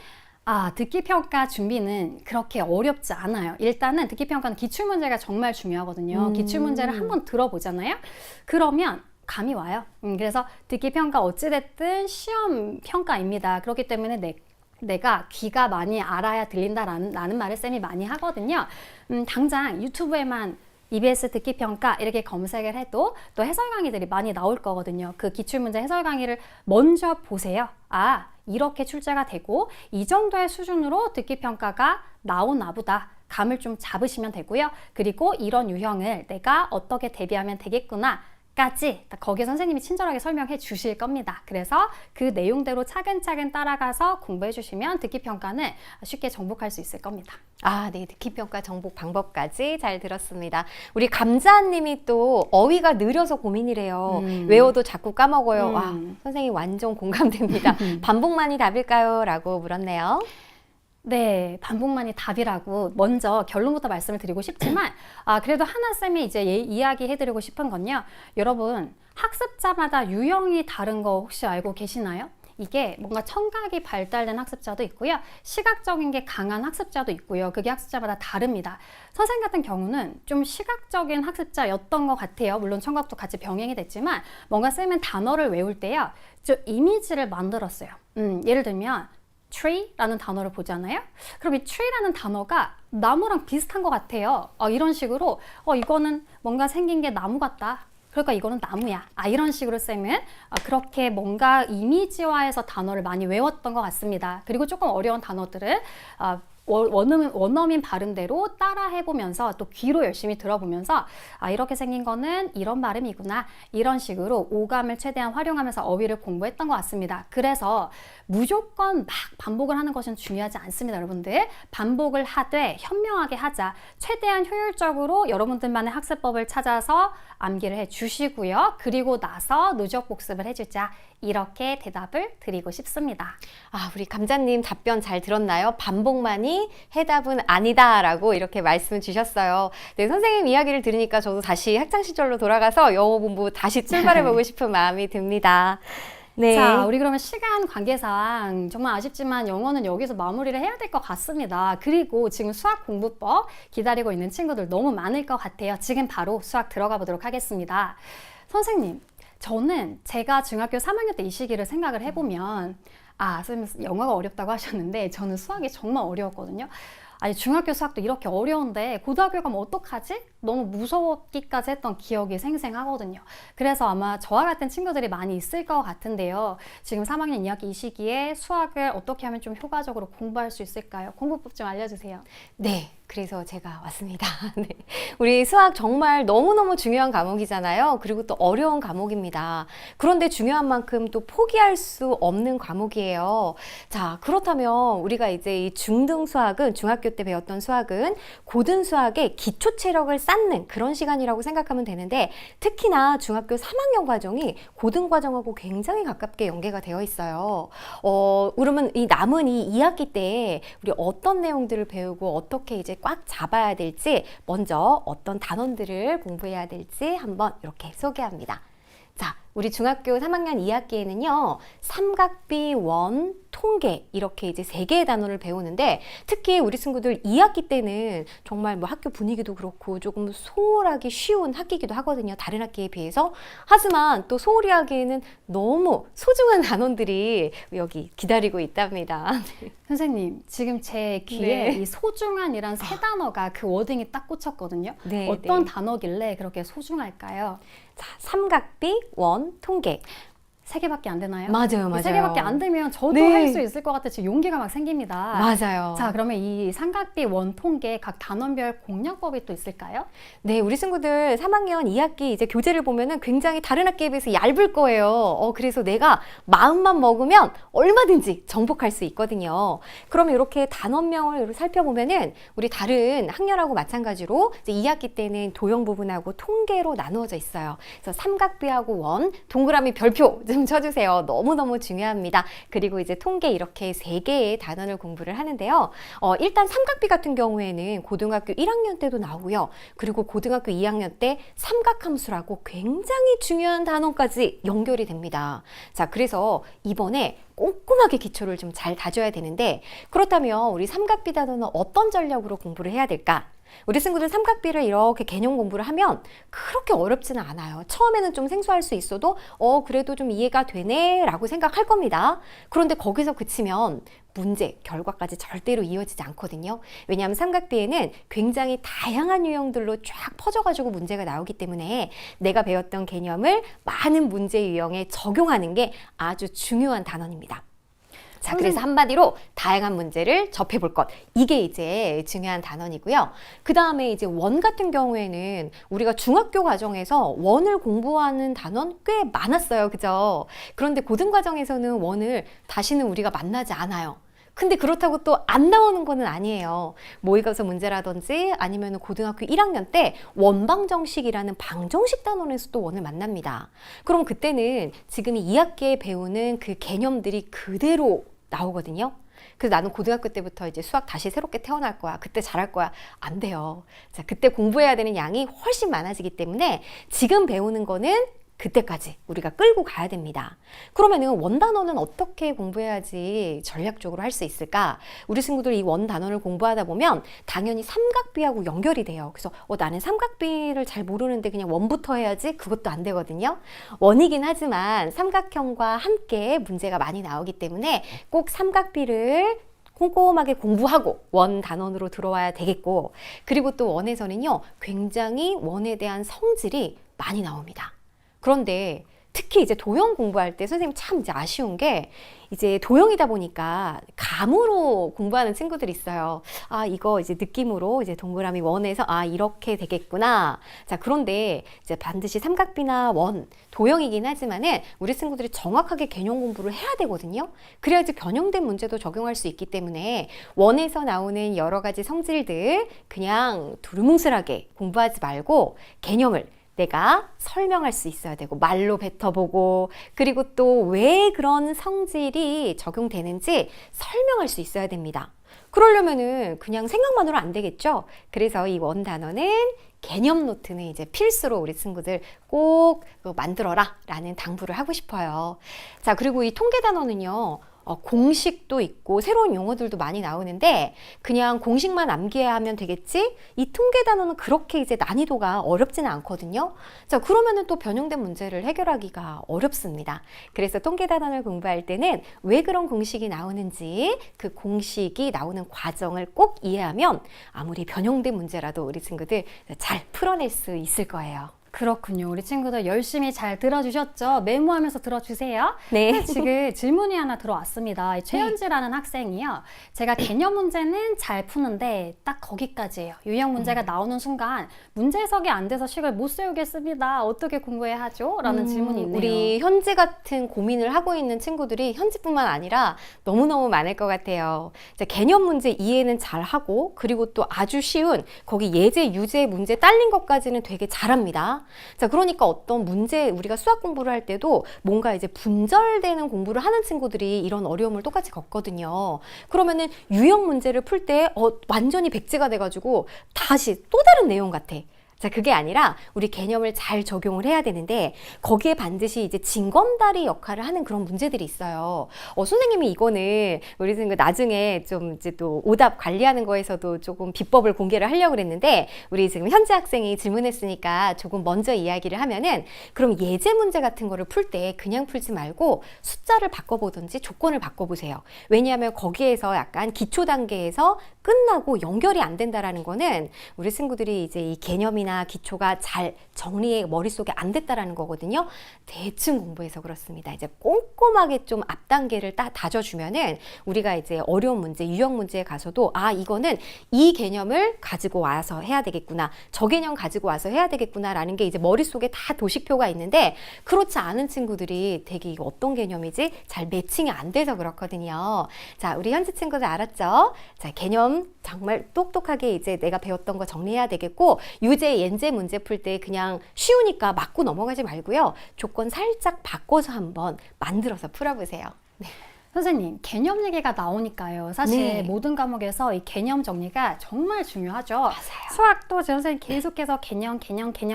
듣기 평가 준비는 그렇게 어렵지 않아요. 일단은 듣기 평가는 기출 문제가 정말 중요하거든요. 기출 문제를 한번 들어보잖아요. 그러면 감이 와요. 그래서 듣기 평가 어찌됐든 시험 평가입니다. 그렇기 때문에 내가 귀가 많이 알아야 들린다라는 말을 쌤이 많이 하거든요. 당장 유튜브에만 EBS 듣기 평가 이렇게 검색을 해도 또 해설 강의들이 많이 나올 거거든요. 그 기출문제 해설 강의를 먼저 보세요. 이렇게 출제가 되고 이 정도의 수준으로 듣기 평가가 나오나 보다. 감을 좀 잡으시면 되고요. 그리고 이런 유형을 내가 어떻게 대비하면 되겠구나 까지 거기에 선생님이 친절하게 설명해 주실 겁니다. 그래서 그 내용대로 차근차근 따라가서 공부해 주시면 듣기 평가는 쉽게 정복할 수 있을 겁니다. 네, 듣기 평가 정복 방법까지 잘 들었습니다. 우리 감자님이 또 어휘가 느려서 고민이래요. 외워도 자꾸 까먹어요. 선생님 완전 공감됩니다. 반복만이 답일까요? 라고 물었네요. 네, 반복만이 답이라고 먼저 결론부터 말씀을 드리고 싶지만 그래도 하나쌤이 이제 이야기해드리고 싶은 건요. 여러분 학습자마다 유형이 다른 거 혹시 알고 계시나요? 이게 뭔가 청각이 발달된 학습자도 있고요. 시각적인 게 강한 학습자도 있고요. 그게 학습자마다 다릅니다. 선생님 같은 경우는 좀 시각적인 학습자였던 것 같아요. 물론 청각도 같이 병행이 됐지만 뭔가 쌤은 단어를 외울 때요. 좀 이미지를 만들었어요. 예를 들면 tree라는 단어를 보잖아요. 그럼 이 tree라는 단어가 나무랑 비슷한 것 같아요. 이런 식으로 이거는 뭔가 생긴 게 나무 같다. 그러니까 이거는 나무야. 이런 식으로 쌤은 그렇게 뭔가 이미지화해서 단어를 많이 외웠던 것 같습니다. 그리고 조금 어려운 단어들은 원어민 발음대로 따라 해보면서 또 귀로 열심히 들어보면서 이렇게 생긴 거는 이런 발음이구나 이런 식으로 오감을 최대한 활용하면서 어휘를 공부했던 것 같습니다. 그래서 무조건 막 반복을 하는 것은 중요하지 않습니다. 여러분들 반복을 하되 현명하게 하자. 최대한 효율적으로 여러분들만의 학습법을 찾아서 암기를 해주시고요. 그리고 나서 누적 복습을 해주자. 이렇게 대답을 드리고 싶습니다. 우리 감자님 답변 잘 들었나요? 반복만이 해답은 아니다 라고 이렇게 말씀 주셨어요. 네, 선생님 이야기를 들으니까 저도 다시 학창시절로 돌아가서 영어 공부 다시 출발해보고 싶은 마음이 듭니다. 네. 자, 우리 그러면 시간 관계상 정말 아쉽지만 영어는 여기서 마무리를 해야 될 것 같습니다. 그리고 지금 수학 공부법 기다리고 있는 친구들 너무 많을 것 같아요. 지금 바로 수학 들어가 보도록 하겠습니다. 선생님, 저는 제가 중학교 3학년 때 이 시기를 생각을 해보면 선생님 영어가 어렵다고 하셨는데 저는 수학이 정말 어려웠거든요. 아니 중학교 수학도 이렇게 어려운데 고등학교 가면 어떡하지? 너무 무서웠기까지 했던 기억이 생생하거든요. 그래서 아마 저와 같은 친구들이 많이 있을 것 같은데요. 지금 3학년 2학기 이 시기에 수학을 어떻게 하면 좀 효과적으로 공부할 수 있을까요? 공부법 좀 알려주세요. 네, 그래서 제가 왔습니다. 네. 우리 수학 정말 너무너무 중요한 과목이잖아요. 그리고 또 어려운 과목입니다. 그런데 중요한 만큼 또 포기할 수 없는 과목이에요. 자, 그렇다면 우리가 이제 이 중등 수학은 중학교 때 배웠던 수학은 고등 수학의 기초 체력을 쌓는 그런 시간이라고 생각하면 되는데 특히나 중학교 3학년 과정이 고등 과정하고 굉장히 가깝게 연계가 되어 있어요. 그러면 이 남은 이 2학기 때 우리 어떤 내용들을 배우고 어떻게 이제 꽉 잡아야 될지 먼저 어떤 단원들을 공부해야 될지 한번 이렇게 소개합니다. 자, 우리 중학교 3학년 2학기에는요, 삼각비, 원, 통계 이렇게 이제 3개의 단원을 배우는데 특히 우리 친구들 2학기 때는 정말 뭐 학교 분위기도 그렇고 조금 소홀하기 쉬운 학기이기도 하거든요. 다른 학기에 비해서. 하지만 또 소홀히 하기에는 너무 소중한 단원들이 여기 기다리고 있답니다. 선생님, 지금 제 귀에 네. 이 소중한이란 세 단어가 그 워딩이 딱 꽂혔거든요. 네, 어떤 네. 단어길래 그렇게 소중할까요? 자, 삼각비, 원, 통계. 3개밖에 안 되나요? 맞아요, 맞아요. 3개밖에 안 되면 저도 네. 할 수 있을 것 같아 지금 용기가 막 생깁니다. 맞아요. 자, 그러면 이 삼각비, 원, 통계 각 단원별 공략법이 또 있을까요? 네, 우리 친구들 3학년 2학기 이제 교재를 보면은 굉장히 다른 학기에 비해서 얇을 거예요. 그래서 내가 마음만 먹으면 얼마든지 정복할 수 있거든요. 그러면 이렇게 단원명을 살펴보면은 우리 다른 학년하고 마찬가지로 이제 2학기 때는 도형 부분하고 통계로 나누어져 있어요. 그래서 삼각비하고 원, 동그라미 별표 좀 쳐주세요. 너무너무 중요합니다. 그리고 이제 통계 이렇게 3개의 단원을 공부를 하는데요. 일단 삼각비 같은 경우에는 고등학교 1학년 때도 나오고요. 그리고 고등학교 2학년 때 삼각함수라고 굉장히 중요한 단원까지 연결이 됩니다. 자, 그래서 이번에 꼼꼼하게 기초를 좀 잘 다져야 되는데 그렇다면 우리 삼각비 단원은 어떤 전략으로 공부를 해야 될까? 우리 친구들 삼각비를 이렇게 개념 공부를 하면 그렇게 어렵지는 않아요. 처음에는 좀 생소할 수 있어도 그래도 좀 이해가 되네 라고 생각할 겁니다. 그런데 거기서 그치면 문제, 결과까지 절대로 이어지지 않거든요. 왜냐하면 삼각비에는 굉장히 다양한 유형들로 쫙 퍼져가지고 문제가 나오기 때문에 내가 배웠던 개념을 많은 문제 유형에 적용하는 게 아주 중요한 단원입니다. 자, 그래서 한마디로 다양한 문제를 접해볼 것. 이게 이제 중요한 단원이고요. 그 다음에 이제 원 같은 경우에는 우리가 중학교 과정에서 원을 공부하는 단원 꽤 많았어요. 그죠? 그런데 고등 과정에서는 원을 다시는 우리가 만나지 않아요. 근데 그렇다고 또 안 나오는 거는 아니에요. 모의고사 문제라든지 아니면 고등학교 1학년 때 원방정식이라는 방정식 단원에서 또 원을 만납니다. 그럼 그때는 지금 이 2학기에 배우는 그 개념들이 그대로 나오거든요. 그래서 나는 고등학교 때부터 이제 수학 다시 새롭게 태어날 거야. 그때 잘할 거야. 안 돼요. 자, 그때 공부해야 되는 양이 훨씬 많아지기 때문에 지금 배우는 거는 그때까지 우리가 끌고 가야 됩니다. 그러면은 원 단원은 어떻게 공부해야지 전략적으로 할 수 있을까? 우리 친구들 이 원 단원을 공부하다 보면 당연히 삼각비하고 연결이 돼요. 그래서 나는 삼각비를 잘 모르는데 그냥 원부터 해야지? 그것도 안 되거든요. 원이긴 하지만 삼각형과 함께 문제가 많이 나오기 때문에 꼭 삼각비를 꼼꼼하게 공부하고 원 단원으로 들어와야 되겠고 그리고 또 원에서는요 굉장히 원에 대한 성질이 많이 나옵니다. 그런데 특히 이제 도형 공부할 때 선생님 참 이제 아쉬운 게 이제 도형이다 보니까 감으로 공부하는 친구들이 있어요. 이거 이제 느낌으로 이제 동그라미 원에서 이렇게 되겠구나. 자, 그런데 이제 반드시 삼각비나 원, 도형이긴 하지만은 우리 친구들이 정확하게 개념 공부를 해야 되거든요. 그래야지 변형된 문제도 적용할 수 있기 때문에 원에서 나오는 여러 가지 성질들 그냥 두루뭉술하게 공부하지 말고 개념을 내가 설명할 수 있어야 되고 말로 뱉어보고 그리고 또 왜 그런 성질이 적용되는지 설명할 수 있어야 됩니다. 그러려면은 그냥 생각만으로 안 되겠죠. 그래서 이 원 단원은 개념 노트는 이제 필수로 우리 친구들 꼭 만들어라 라는 당부를 하고 싶어요. 자, 그리고 이 통계 단어는요. 공식도 있고 새로운 용어들도 많이 나오는데 그냥 공식만 암기하면 되겠지? 이 통계 단어는 그렇게 이제 난이도가 어렵지는 않거든요. 자, 그러면은 또 변형된 문제를 해결하기가 어렵습니다. 그래서 통계 단어를 공부할 때는 왜 그런 공식이 나오는지 그 공식이 나오는 과정을 꼭 이해하면 아무리 변형된 문제라도 우리 친구들 잘 풀어낼 수 있을 거예요. 그렇군요. 우리 친구들 열심히 잘 들어주셨죠? 메모하면서 들어주세요. 네. 지금 질문이 하나 들어왔습니다. 이 최현지라는 학생이요. 제가 개념 문제는 잘 푸는데 딱 거기까지예요. 유형 문제가 나오는 순간 문제 해석이 안 돼서 식을 못 세우겠습니다. 어떻게 공부해야 하죠? 라는 질문이 있네요. 우리 현지 같은 고민을 하고 있는 친구들이 현지뿐만 아니라 너무너무 많을 것 같아요. 자, 개념 문제 이해는 잘 하고 그리고 또 아주 쉬운 거기 예제, 유제 문제 딸린 것까지는 되게 잘합니다. 자, 그러니까 어떤 문제 우리가 수학 공부를 할 때도 뭔가 이제 분절되는 공부를 하는 친구들이 이런 어려움을 똑같이 겪거든요. 그러면은 유형 문제를 풀 때 완전히 백지가 돼가지고 다시 또 다른 내용 같아. 자, 그게 아니라 우리 개념을 잘 적용을 해야 되는데 거기에 반드시 이제 징검다리 역할을 하는 그런 문제들이 있어요. 선생님이 이거는 우리 친구 나중에 좀 이제 또 오답 관리하는 거에서도 조금 비법을 공개를 하려고 그랬는데 우리 지금 현지 학생이 질문했으니까 조금 먼저 이야기를 하면은 그럼 예제 문제 같은 거를 풀 때 그냥 풀지 말고 숫자를 바꿔보든지 조건을 바꿔보세요. 왜냐하면 거기에서 약간 기초 단계에서 끝나고 연결이 안 된다라는 거는 우리 친구들이 이제 이 개념이나 기초가 잘 정리에 머릿속에 안 됐다라는 거거든요. 대충 공부해서 그렇습니다. 이제 꼼꼼하게 좀 앞 단계를 다져주면은 우리가 이제 어려운 문제, 유형 문제에 가서도 이거는 이 개념을 가지고 와서 해야 되겠구나. 저 개념 가지고 와서 해야 되겠구나라는 게 이제 머릿속에 다 도식표가 있는데 그렇지 않은 친구들이 되게 이거 어떤 개념이지? 잘 매칭이 안 돼서 그렇거든요. 자, 우리 현지 친구들 알았죠? 자, 개념 정말 똑똑하게 이제 내가 배웠던 거 정리해야 되겠고 유제, 연제 문제 풀 때 그냥 쉬우니까 맞고 넘어가지 말고요. 조건 살짝 바꿔서 한번 만들어서 풀어보세요. 네. 선생님, 개념 얘기가 나오니까요. 사실 네. 모든 과목에서 이 개념 정리가 정말 중요하죠. 맞아요. 수학도 제 선생님 계속해서 개념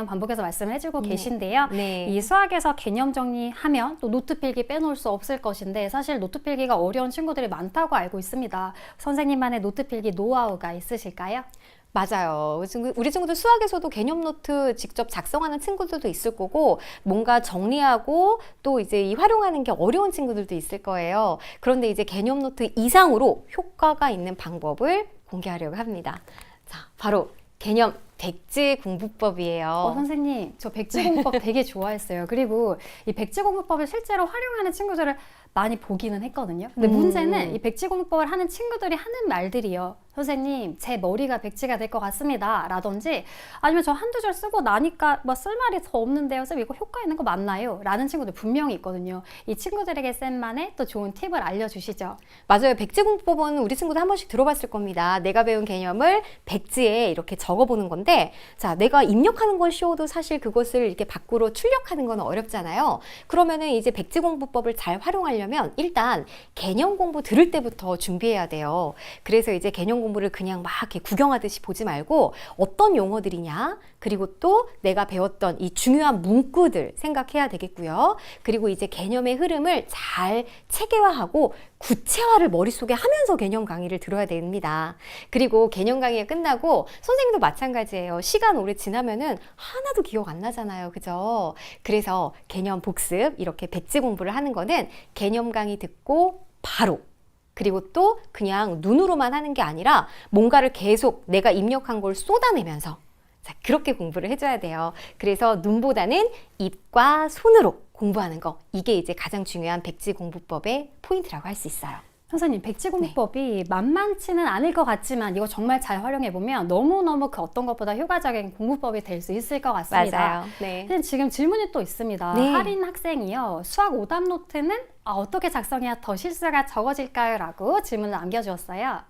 반복해서 말씀을 해주고 계신데요. 네. 이 수학에서 개념 정리하면 또 노트 필기 빼놓을 수 없을 것인데 사실 노트 필기가 어려운 친구들이 많다고 알고 있습니다. 선생님만의 노트 필기 노하우가 있으실까요? 맞아요. 우리 친구들 수학에서도 개념 노트 직접 작성하는 친구들도 있을 거고 뭔가 정리하고 또 이제 이 활용하는 게 어려운 친구들도 있을 거예요. 그런데 이제 개념 노트 이상으로 효과가 있는 방법을 공개하려고 합니다. 자, 바로 개념 백지 공부법이에요. 선생님, 저 백지 공부법 되게 좋아했어요. 그리고 이 백지 공부법을 실제로 활용하는 친구들을 많이 보기는 했거든요. 근데 문제는 이 백지 공부법을 하는 친구들이 하는 말들이요. 선생님, 제 머리가 백지가 될 것 같습니다. 라든지 아니면 저 한두 줄 쓰고 나니까 뭐 쓸 말이 더 없는데요. 쌤 이거 효과 있는 거 맞나요? 라는 친구들 분명히 있거든요. 이 친구들에게 쌤만의 또 좋은 팁을 알려주시죠. 맞아요. 백지 공부법은 우리 친구들 한 번씩 들어봤을 겁니다. 내가 배운 개념을 백지에 이렇게 적어보는 건데 자, 내가 입력하는 건 쉬워도 사실 그것을 이렇게 밖으로 출력하는 건 어렵잖아요. 그러면은 이제 백지 공부법을 잘 활용하려면 일단 개념 공부 들을 때부터 준비해야 돼요. 그래서 이제 개념 공부를 그냥 막 이렇게 구경하듯이 보지 말고 어떤 용어들이냐, 그리고 또 내가 배웠던 이 중요한 문구들 생각해야 되겠고요. 그리고 이제 개념의 흐름을 잘 체계화하고 구체화를 머릿속에 하면서 개념 강의를 들어야 됩니다. 그리고 개념 강의가 끝나고 선생님도 마찬가지예요. 시간 오래 지나면은 하나도 기억 안 나잖아요. 그죠? 그래서 개념 복습, 이렇게 백지 공부를 하는 거는 개념 강의 듣고 바로 그리고 또 그냥 눈으로만 하는 게 아니라 뭔가를 계속 내가 입력한 걸 쏟아내면서 자, 그렇게 공부를 해줘야 돼요. 그래서 눈보다는 입과 손으로 공부하는 거, 이게 이제 가장 중요한 백지 공부법의 포인트라고 할 수 있어요. 선생님, 백지 공부법이 만만치는 않을 것 같지만 이거 정말 잘 활용해보면 너무너무 그 어떤 것보다 효과적인 공부법이 될 수 있을 것 같습니다. 맞아요. 네. 선생님, 지금 질문이 또 있습니다. 네. 할인 학생이요. 수학 오답 노트는 어떻게 작성해야 더 실수가 적어질까요? 라고 질문을 남겨주었어요.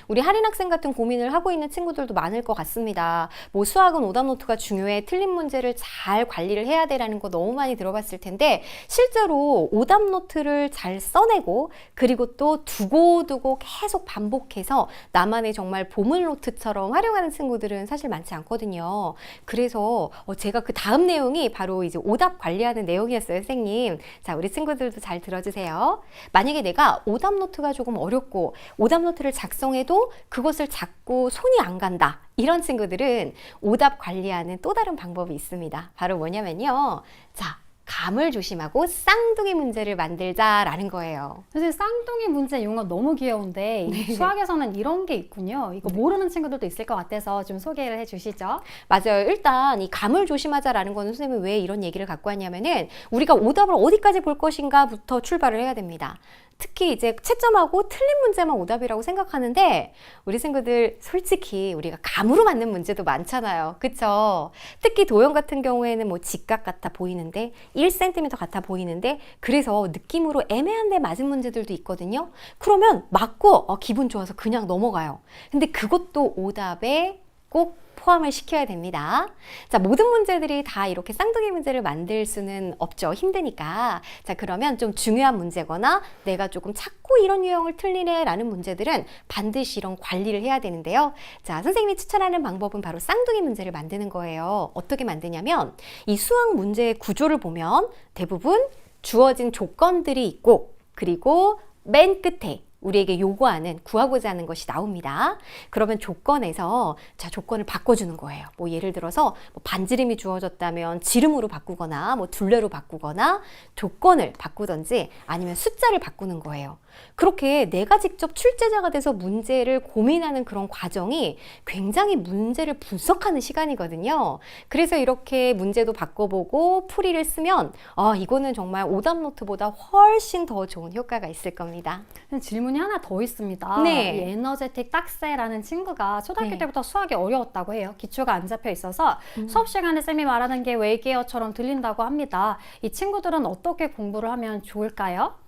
우리 할인 학생 같은 고민을 하고 있는 친구들도 많을 것 같습니다. 뭐 수학은 오답 노트가 중요해. 틀린 문제를 잘 관리를 해야 돼라는 거 너무 많이 들어봤을 텐데 실제로 오답 노트를 잘 써내고 그리고 또 두고두고 계속 반복해서 나만의 정말 보물 노트처럼 활용하는 친구들은 사실 많지 않거든요. 그래서 제가 그 다음 내용이 바로 이제 오답 관리하는 내용이었어요, 선생님. 자, 우리 친구들도 잘 들어주세요. 만약에 내가 오답 노트가 조금 어렵고 오답 노트를 작성해도 그것을 자꾸 손이 안 간다. 이런 친구들은 오답 관리하는 또 다른 방법이 있습니다. 바로 뭐냐면요. 자, 감을 조심하고 쌍둥이 문제를 만들자라는 거예요. 선생님, 쌍둥이 문제 용어 너무 귀여운데 수학에서는 이런 게 있군요. 이거 모르는 친구들도 있을 것 같아서 좀 소개를 해주시죠. 맞아요. 일단 이 감을 조심하자라는 거는 선생님이 왜 이런 얘기를 갖고 왔냐면은 우리가 오답을 어디까지 볼 것인가부터 출발을 해야 됩니다. 특히 이제 채점하고 틀린 문제만 오답이라고 생각하는데 우리 친구들 솔직히 우리가 감으로 맞는 문제도 많잖아요. 그쵸? 특히 도형 같은 경우에는 뭐 직각 같아 보이는데 1cm 같아 보이는데 그래서 느낌으로 애매한데 맞은 문제들도 있거든요. 그러면 맞고 기분 좋아서 그냥 넘어가요. 근데 그것도 오답에 꼭 포함을 시켜야 됩니다. 자, 모든 문제들이 다 이렇게 쌍둥이 문제를 만들 수는 없죠. 힘드니까. 자, 그러면 좀 중요한 문제거나 내가 조금 자꾸 이런 유형을 틀리네 라는 문제들은 반드시 이런 관리를 해야 되는데요. 자, 선생님이 추천하는 방법은 바로 쌍둥이 문제를 만드는 거예요. 어떻게 만드냐면 이 수학 문제의 구조를 보면 대부분 주어진 조건들이 있고 그리고 맨 끝에 우리에게 요구하는, 구하고자 하는 것이 나옵니다. 그러면 조건에서 자, 조건을 바꿔주는 거예요. 뭐 예를 들어서 뭐 반지름이 주어졌다면 지름으로 바꾸거나 뭐 둘레로 바꾸거나 조건을 바꾸던지 아니면 숫자를 바꾸는 거예요. 그렇게 내가 직접 출제자가 돼서 문제를 고민하는 그런 과정이 굉장히 문제를 분석하는 시간이거든요. 그래서 이렇게 문제도 바꿔보고 풀이를 쓰면 이거는 정말 오답 노트보다 훨씬 더 좋은 효과가 있을 겁니다. 질문이 하나 더 있습니다. 네. 이 에너제틱 딱새라는 친구가 초등학교 네. 때부터 수학이 어려웠다고 해요. 기초가 안 잡혀 있어서 수업 시간에 쌤이 말하는 게 외계어처럼 들린다고 합니다. 이 친구들은 어떻게 공부를 하면 좋을까요?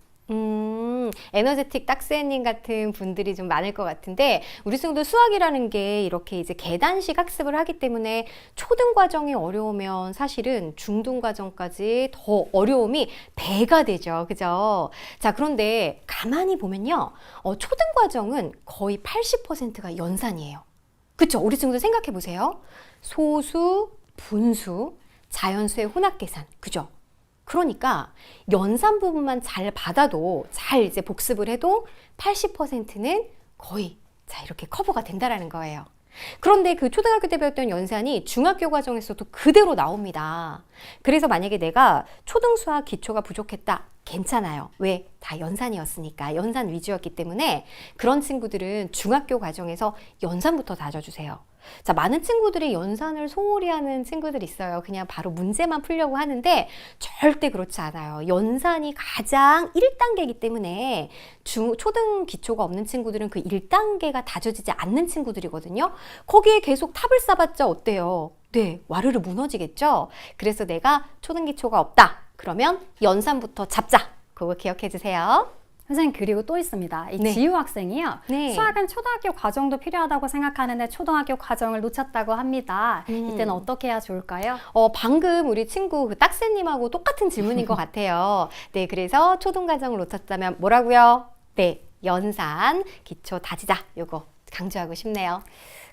에너제틱 딱새님 같은 분들이 좀 많을 것 같은데 우리 친구들 수학이라는 게 이렇게 이제 계단식 학습을 하기 때문에 초등 과정이 어려우면 사실은 중등 과정까지 더 어려움이 배가 되죠. 그죠? 자, 그런데 가만히 보면요. 초등 과정은 거의 80%가 연산이에요. 그쵸? 우리 친구들 생각해 보세요. 소수, 분수, 자연수의 혼합계산. 그죠? 그러니까 연산 부분만 잘 받아도 잘 이제 복습을 해도 80%는 거의 자 이렇게 커버가 된다라는 거예요. 그런데 그 초등학교 때 배웠던 연산이 중학교 과정에서도 그대로 나옵니다. 그래서 만약에 내가 초등 수학 기초가 부족했다. 괜찮아요. 왜? 다 연산이었으니까. 연산 위주였기 때문에 그런 친구들은 중학교 과정에서 연산부터 다져주세요. 자, 많은 친구들이 연산을 소홀히 하는 친구들이 있어요. 그냥 바로 문제만 풀려고 하는데 절대 그렇지 않아요. 연산이 가장 1단계이기 때문에 초등 기초가 없는 친구들은 그 1단계가 다져지지 않는 친구들이거든요. 거기에 계속 탑을 쌓아봤자 어때요? 네, 와르르 무너지겠죠? 그래서 내가 초등 기초가 없다. 그러면 연산부터 잡자. 그거 기억해 주세요. 선생님, 그리고 또 있습니다. 이 네. 지우 학생이요. 네. 수학은 초등학교 과정도 필요하다고 생각하는데 초등학교 과정을 놓쳤다고 합니다. 이때는 어떻게 해야 좋을까요? 방금 우리 친구 그 딱새님하고 똑같은 질문인 것 같아요. 네, 그래서 초등 과정을 놓쳤다면 뭐라고요? 네, 연산, 기초 다지자. 요거 강조하고 싶네요.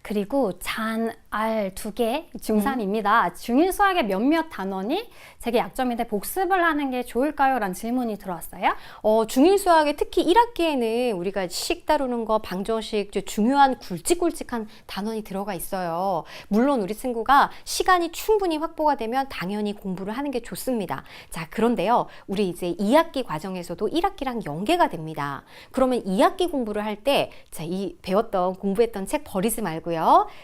그리고 잔, 알 두 개 중3입니다. 중1 수학의 몇몇 단원이 제게 약점인데 복습을 하는 게 좋을까요? 라는 질문이 들어왔어요. 중1 수학에 특히 1학기에는 우리가 식 다루는 거, 방정식, 중요한 굵직굵직한 단원이 들어가 있어요. 물론 우리 친구가 시간이 충분히 확보가 되면 당연히 공부를 하는 게 좋습니다. 자, 그런데요. 우리 이제 2학기 과정에서도 1학기랑 연계가 됩니다. 그러면 2학기 공부를 할 때, 자, 이 공부했던 책 버리지 말고요.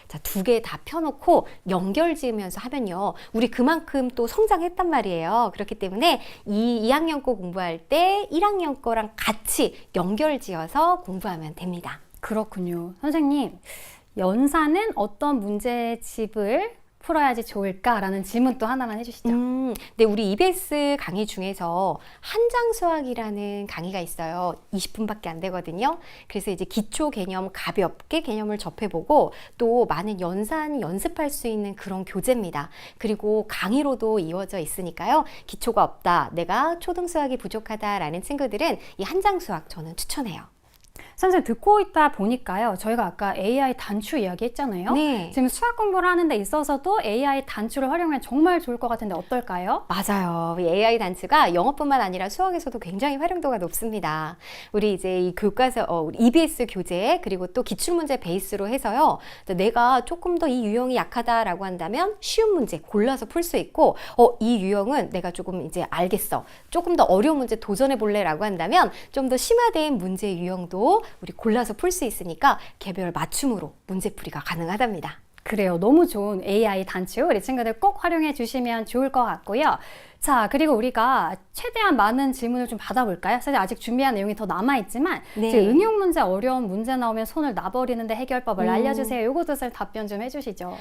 자, 두 개 다 펴놓고 연결 지으면서 하면요. 우리 그만큼 또 성장했단 말이에요. 그렇기 때문에 2학년 거 공부할 때 1학년 거랑 같이 연결 지어서 공부하면 됩니다. 그렇군요. 선생님, 연산은 어떤 문제집을 풀어야지 좋을까라는 질문 또 하나만 해주시죠. 네, 우리 EBS 강의 중에서 한장 수학이라는 강의가 있어요. 20분밖에 안 되거든요. 그래서 이제 기초 개념 가볍게 개념을 접해보고 또 많은 연산 연습할 수 있는 그런 교재입니다. 그리고 강의로도 이어져 있으니까요. 기초가 없다, 내가 초등 수학이 부족하다라는 친구들은 이 한장 수학 저는 추천해요. 선생님 듣고 있다 보니까요. 저희가 아까 AI 단추 이야기 했잖아요. 네. 지금 수학 공부를 하는 데 있어서도 AI 단추를 활용하면 정말 좋을 것 같은데 어떨까요? 맞아요. 이 AI 단추가 영어뿐만 아니라 수학에서도 굉장히 활용도가 높습니다. 우리 이제 이 교과서, 우리 EBS 교재 그리고 또 기출문제 베이스로 해서요. 내가 조금 더 이 유형이 약하다라고 한다면 쉬운 문제 골라서 풀 수 있고, 이 유형은 내가 조금 이제 알겠어. 조금 더 어려운 문제 도전해 볼래라고 한다면 좀 더 심화된 문제 유형도 우리 골라서 풀 수 있으니까 개별 맞춤으로 문제풀이가 가능하답니다. 그래요. 너무 좋은 AI 단추 우리 친구들 꼭 활용해 주시면 좋을 것 같고요. 자, 그리고 우리가 최대한 많은 질문을 좀 받아볼까요? 사실 아직 준비한 내용이 더 남아있지만 네. 이제 응용 문제, 어려운 문제 나오면 손을 놔버리는데 해결법을 알려주세요. 요것도 선 답변 좀 해주시죠.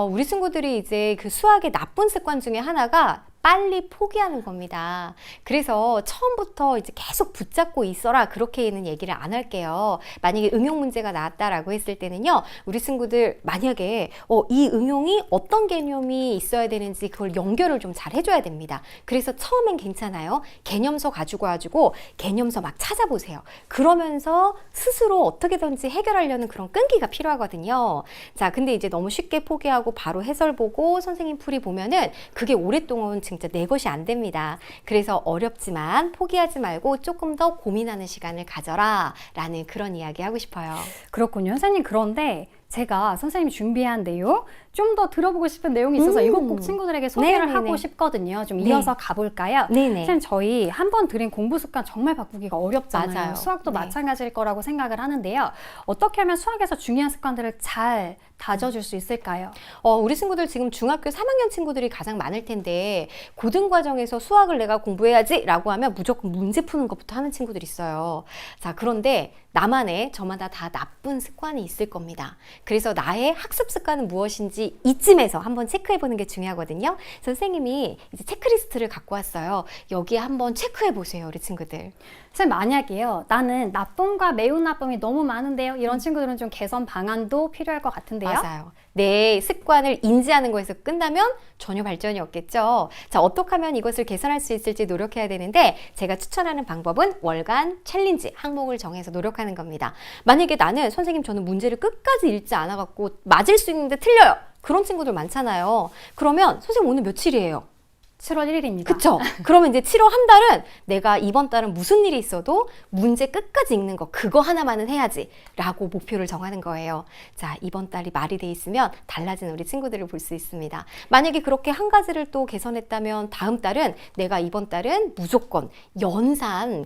우리 친구들이 이제 그 수학의 나쁜 습관 중에 하나가 빨리 포기하는 겁니다. 그래서 처음부터 이제 계속 붙잡고 있어라 그렇게는 얘기를 안 할게요. 만약에 응용 문제가 나왔다라고 했을 때는요, 우리 친구들 만약에 이 응용이 어떤 개념이 있어야 되는지 그걸 연결을 좀 잘 해줘야 됩니다. 그래서 처음엔 괜찮아요. 개념서 가지고 개념서 막 찾아보세요. 그러면서 스스로 어떻게든지 해결하려는 그런 끈기가 필요하거든요. 자, 근데 이제 너무 쉽게 포기하고 바로 해설 보고 선생님 풀이 보면은 그게 오랫동안 진짜 내 것이 안 됩니다. 그래서 어렵지만 포기하지 말고 조금 더 고민하는 시간을 가져라 라는 그런 이야기 하고 싶어요. 그렇군요. 선생님, 그런데 제가 선생님이 준비한 내용 좀 더 들어보고 싶은 내용이 있어서 이거 꼭 친구들에게 소개를 네네네. 하고 싶거든요. 좀 이어서 가볼까요? 네네. 선생님, 저희 한 번 들인 공부 습관 정말 바꾸기가 어렵잖아요. 맞아요. 수학도 네. 마찬가지일 거라고 생각을 하는데요. 어떻게 하면 수학에서 중요한 습관들을 잘 다져줄 수 있을까요? 우리 친구들 지금 중학교 3학년 친구들이 가장 많을 텐데 고등 과정에서 수학을 내가 공부해야지 라고 하면 무조건 문제 푸는 것부터 하는 친구들이 있어요. 자, 그런데 나만의 저마다 다 나쁜 습관이 있을 겁니다. 그래서 나의 학습 습관은 무엇인지 이쯤에서 한번 체크해 보는 게 중요하거든요. 선생님이 이제 체크리스트를 갖고 왔어요. 여기에 한번 체크해 보세요, 우리 친구들. 선생님, 만약에요, 나는 나쁨과 매우 나쁨이 너무 많은데요, 이런 친구들은 좀 개선 방안도 필요할 것 같은데요. 맞아요. 내 습관을 인지하는 거에서 끝나면 전혀 발전이 없겠죠. 자, 어떻게 하면 이것을 개선할 수 있을지 노력해야 되는데 제가 추천하는 방법은 월간 챌린지 항목을 정해서 노력하는 겁니다. 만약에 나는 선생님 저는 문제를 끝까지 읽지 않아갖고 맞을 수 있는데 틀려요. 그런 친구들 많잖아요. 그러면 선생님 오늘 며칠이에요? 7월 1일입니다. 그쵸? 그러면 이제 7월 한 달은 내가 이번 달은 무슨 일이 있어도 문제 끝까지 읽는 거 그거 하나만은 해야지 라고 목표를 정하는 거예요. 자, 이번 달이 말이 돼 있으면 달라진 우리 친구들을 볼 수 있습니다. 만약에 그렇게 한 가지를 또 개선했다면 다음 달은 내가 이번 달은 무조건 연산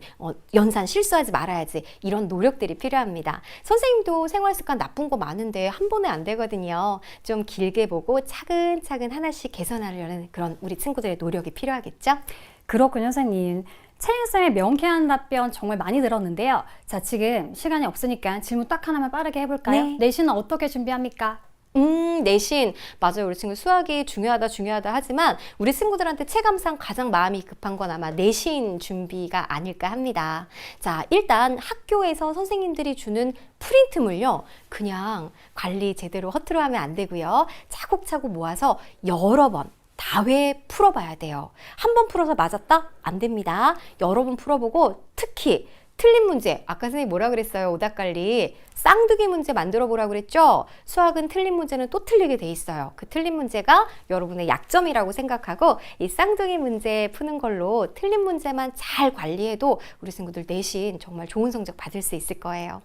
실수하지 말아야지 이런 노력들이 필요합니다. 선생님도 생활 습관 나쁜 거 많은데 한 번에 안 되거든요. 좀 길게 보고 차근차근 하나씩 개선하려는 그런 우리 친구들의 노력이 필요하겠죠? 그렇군요, 선생님. 채인쌤의 명쾌한 답변 정말 많이 들었는데요. 자, 지금 시간이 없으니까 질문 딱 하나만 빠르게 해볼까요? 네. 내신은 어떻게 준비합니까? 내신. 맞아요. 우리 친구 수학이 중요하다 하지만 우리 친구들한테 체감상 가장 마음이 급한 건 아마 내신 준비가 아닐까 합니다. 자, 일단 학교에서 선생님들이 주는 프린트물요. 그냥 관리 제대로 허투루 하면 안 되고요. 차곡차곡 모아서 여러 번 다회 풀어봐야 돼요. 한 번 풀어서 맞았다? 안 됩니다. 여러 번 풀어보고 특히 틀린 문제, 아까 선생님 뭐라 그랬어요? 오답관리. 쌍두기 문제 만들어 보라고 그랬죠? 수학은 틀린 문제는 또 틀리게 돼 있어요. 그 틀린 문제가 여러분의 약점이라고 생각하고 이 쌍둥이 문제 푸는 걸로 틀린 문제만 잘 관리해도 우리 친구들 내신 정말 좋은 성적 받을 수 있을 거예요.